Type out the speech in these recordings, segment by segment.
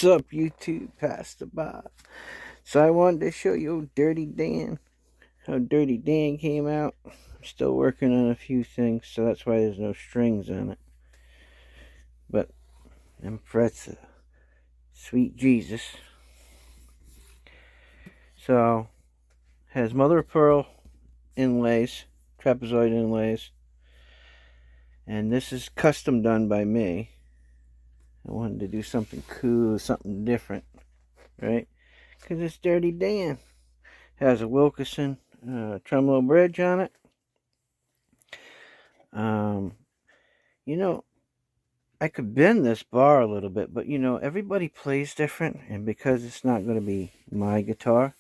What's up, YouTube? Pastor Bob. So I wanted to show you Dirty Dan, how Dirty Dan came out. I'm still working on a few things, so that's why there's no strings on it. But them frets, sweet Jesus. So has mother of pearl inlays, trapezoid inlays, and this is custom done by me. I wanted to do something cool, something different, right? Because it's Dirty Dan. Has a Wilkinson tremolo bridge on it. You know, I could bend this bar a little bit, but everybody plays different, and because it's not going to be my guitar,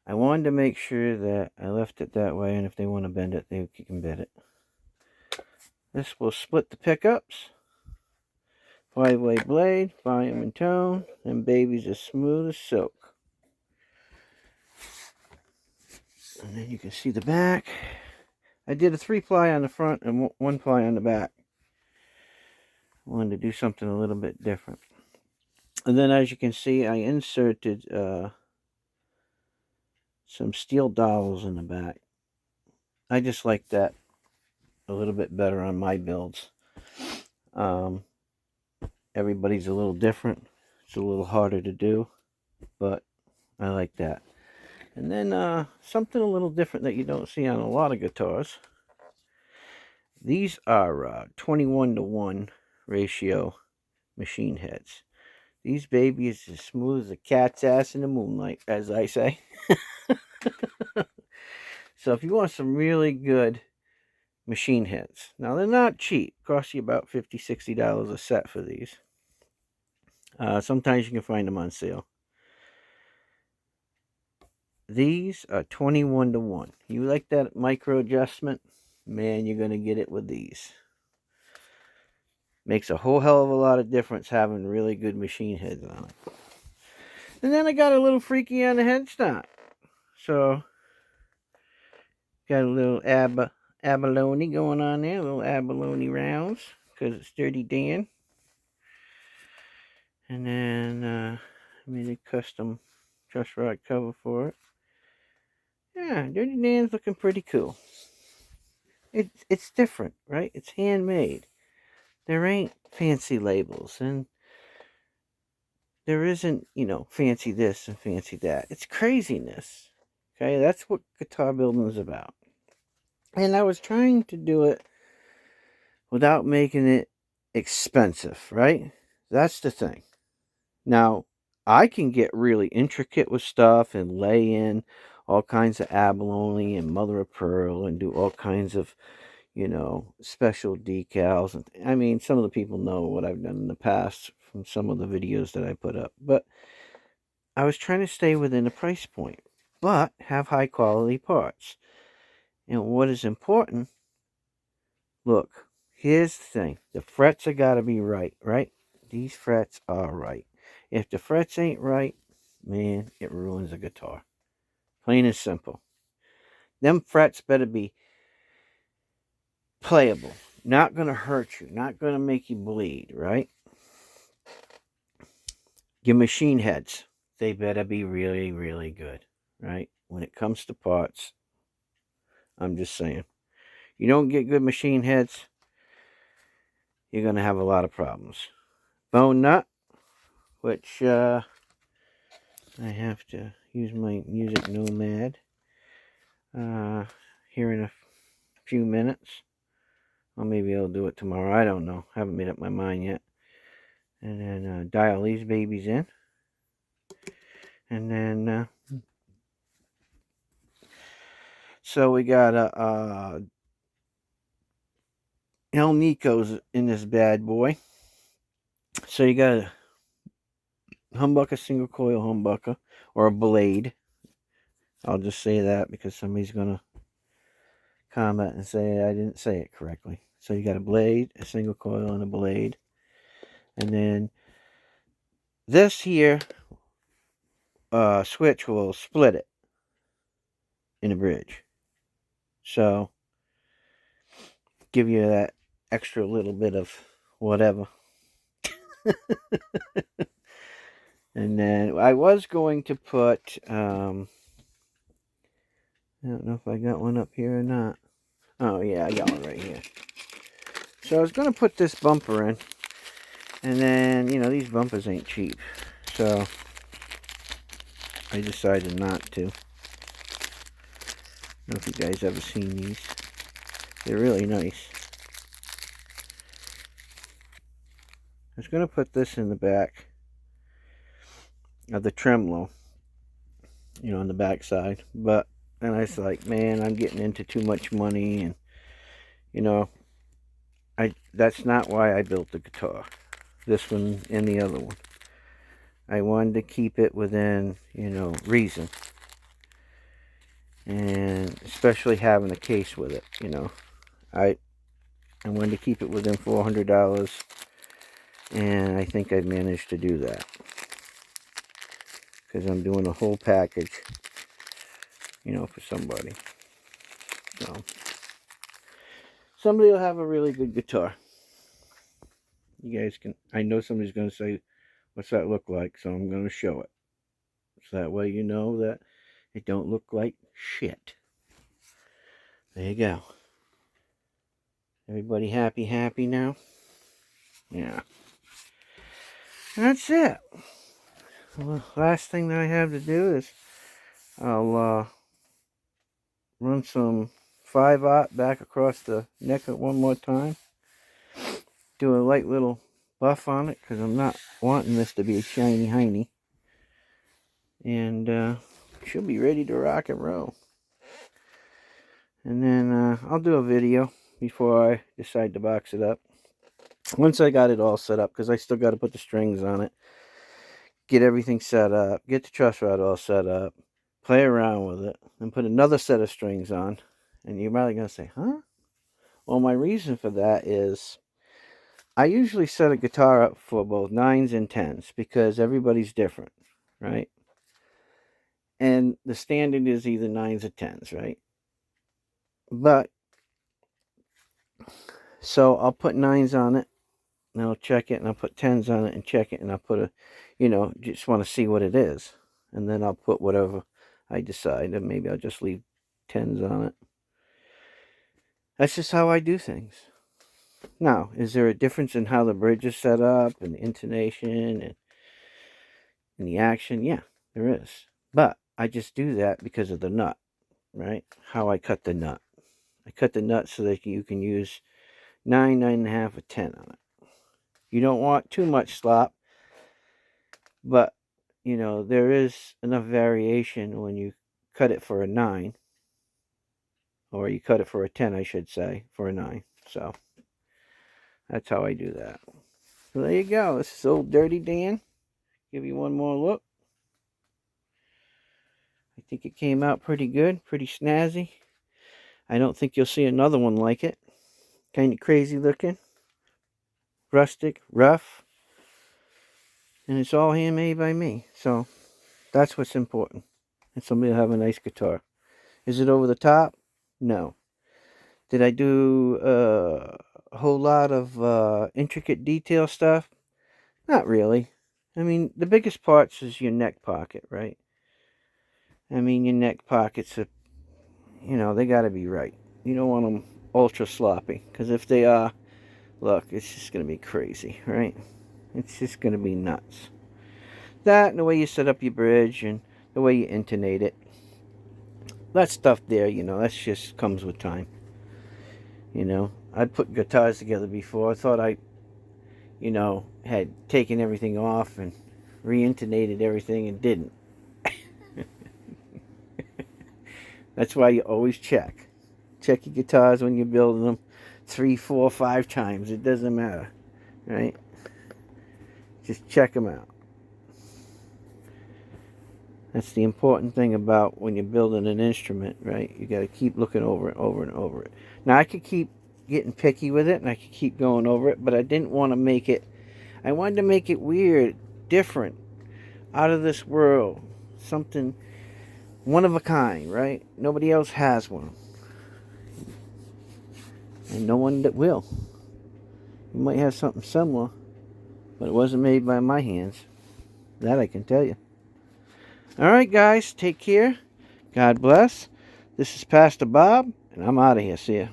I wanted to make sure that I left it that way, and if they want to bend it, they can bend it. This will split the pickups. 5-way blade, volume and tone, and baby's as smooth as silk. And then you can see the back. I did a 3-ply on the front and 1-ply on the back. I wanted to do something a little bit different. And then, as you can see, I inserted some steel dowels in the back. I just like that a little bit better on my builds. Everybody's a little different. It's a little harder to do, but I like that. And then something a little different that you don't see on a lot of guitars. These are 21-to-1 ratio machine heads. These babies as smooth as a cat's ass in the moonlight, as I say. So if you want some really good machine heads, now they're not cheap. Cost you about $50, $60 a set for these. Sometimes you can find them on sale. These are 21-to-1. You like that micro adjustment? Man, you're going to get it with these. Makes a whole hell of a lot of difference having really good machine heads on it. And then I got a little freaky on the headstock. So, got a little abalone going on there. A little abalone rounds. Because it's Dirty Dan. And then, I made a custom truss rod cover for it. Yeah, Dirty Dan's looking pretty cool. It's different, right? It's handmade. There ain't fancy labels, and there isn't, fancy this and fancy that. It's craziness. Okay, that's what guitar building is about. And I was trying to do it without making it expensive, right? That's the thing. Now, I can get really intricate with stuff and lay in all kinds of abalone and mother of pearl and do all kinds of, special decals. And I mean, some of the people know what I've done in the past from some of the videos that I put up. But I was trying to stay within a price point, but have high quality parts. And what is important, look, here's the thing. The frets have got to be right? These frets are right. If the frets ain't right, man, it ruins a guitar. Plain and simple. Them frets better be playable. Not going to hurt you. Not going to make you bleed, right? Your machine heads, they better be really, really good, right? When it comes to parts, I'm just saying. You don't get good machine heads, you're going to have a lot of problems. Bone nut, which I have to use my Music Nomad here in a few minutes. Or maybe I'll do it tomorrow. I don't know. Haven't made up my mind yet. And then dial these babies in. And then so we got El Nico's in this bad boy. So you got a humbucker, single coil humbucker, or a blade. I'll just say that because somebody's going to comment and say I didn't say it correctly. So you got a blade, a single coil, and a blade. And then this here switch will split it in a bridge. So give you that extra little bit of whatever. And then I was going to put, I don't know if I got one up here or not. Oh yeah, I got one right here. So I was going to put this bumper in. And then, you know, these bumpers ain't cheap. So I decided not to. I don't know if you guys ever seen these. They're really nice. I was going to put this in the back of the tremolo, you know, on the back side. But then I was like, man, I'm getting into too much money. And, you know, that's not why I built the guitar. This one and the other one. I wanted to keep it within, you know, reason. And especially having a case with it, you know. I wanted to keep it within $400, and I think I managed to do that because I'm doing a whole package, you know, for somebody. So somebody will have a really good guitar. You guys can. I know somebody's going to say, "What's that look like?" So I'm going to show it, so that way you know that it don't look like shit. There you go. Everybody happy now? Yeah. That's it. Well, last thing that I have to do is I'll run some 5/0 back across the neck one more time. Do a light little buff on it because I'm not wanting this to be a shiny hiney. And she'll be ready to rock and roll. And then I'll do a video before I decide to box it up. Once I got it all set up, because I still got to put the strings on it, get everything set up, get the truss rod all set up, play around with it, and put another set of strings on. And you're probably going to say, huh? Well, my reason for that is I usually set a guitar up for both 9s and 10s because everybody's different, right? And the standard is either 9s or 10s, right? But, so I'll put 9s on it, and I'll check it, and I'll put 10s on it and check it, and I'll put you know, just want to see what it is. And then I'll put whatever I decide, and maybe I'll just leave 10s on it. That's just how I do things. Now, is there a difference in how the bridge is set up, and the intonation, and the action? Yeah, there is. But I just do that because of the nut, right? How I cut the nut. I cut the nut so that you can use 9, 9.5, or 10 on it. You don't want too much slop, but, you know, there is enough variation when you cut it for a 9, or you cut it for a 10, I should say, for a 9. So that's how I do that. So there you go. This is old Dirty Dan. Give you one more look. I think it came out pretty good, pretty snazzy. I don't think you'll see another one like it. Kind of crazy looking, rustic, rough, and it's all handmade by me. So that's what's important. And somebody will have a nice guitar. Is it over the top? No. Did I do a whole lot of intricate detail stuff? Not really. I mean, the biggest parts is your neck pocket, right? I mean, your neck pockets are, you know, they got to be right. You don't want them ultra sloppy, because if they are, look, it's just going to be crazy, right? It's just going to be nuts. That and the way you set up your bridge and the way you intonate it. That stuff there, you know, that just comes with time. You know, I put guitars together before. I thought I, you know, had taken everything off and re-intonated everything and didn't. That's why you always check. Check your guitars when you're building them 3, 4, 5 times. It doesn't matter, right? Just check them out. That's the important thing about when you're building an instrument, right? You got to keep looking over it, over and over it. Now, I could keep getting picky with it, and I could keep going over it, but I didn't want to make it... I wanted to make it weird, different, out of this world. Something one of a kind, right? Nobody else has one. And no one that will. You might have something similar, but it wasn't made by my hands. That I can tell you. Alright, guys. Take care. God bless. This is Pastor Bob, and I'm out of here. See ya.